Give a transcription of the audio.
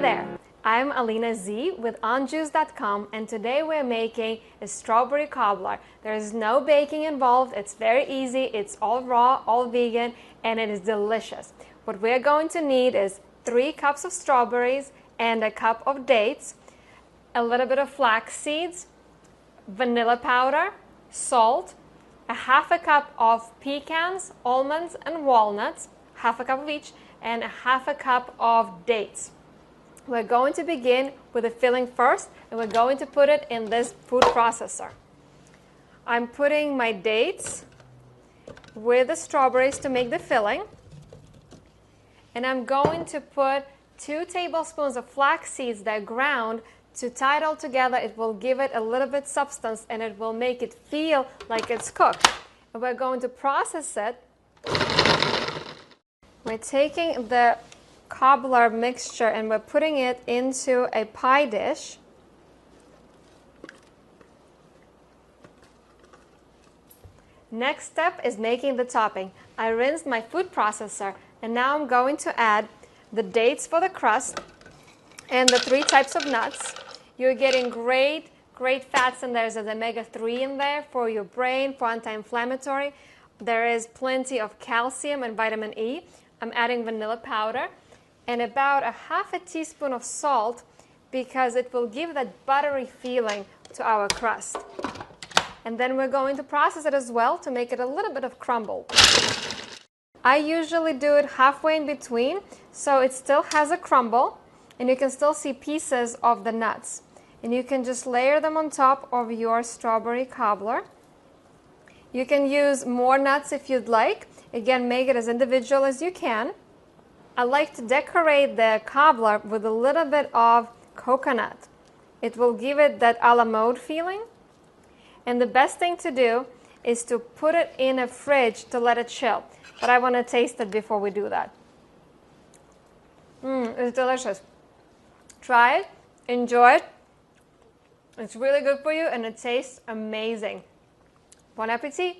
there, I'm Alina Z with onjuice.com, and today we're making a strawberry cobbler. There's no baking involved, it's very easy, it's all raw, all vegan, and it is delicious. What we're going to need is 3 cups of strawberries and a cup of dates, a little bit of flax seeds, vanilla powder, salt, a half a cup of pecans, almonds, and walnuts, half a cup of each, and a half a cup of dates. We're going to begin with the filling first, and we're going to put it in this food processor. I'm putting my dates with the strawberries to make the filling, and I'm going to put 2 tablespoons of flax seeds that are ground to tie it all together. It will give it a little bit substance and it will make it feel like it's cooked. And we're going to process it. We're taking the cobbler mixture and we're putting it into a pie dish. Next step is making the topping. I rinsed my food processor and now I'm going to add the dates for the crust and the 3 types of nuts. You're getting great fats in there. There's omega-3 in there for your brain, for anti-inflammatory. There is plenty of calcium and vitamin E. I'm adding vanilla powder and about a half a teaspoon of salt because it will give that buttery feeling to our crust. And then we're going to process it as well to make it a little bit of crumble. I usually do it halfway in between so it still has a crumble and you can still see pieces of the nuts. And you can just layer them on top of your strawberry cobbler. You can use more nuts if you'd like. Again, make it as individual as you can. I like to decorate the cobbler with a little bit of coconut. It will give it that a la mode feeling. And the best thing to do is to put it in a fridge to let it chill. But I want to taste it before we do that. It's delicious. Try it, enjoy it. It's really good for you and it tastes amazing. Bon appetit!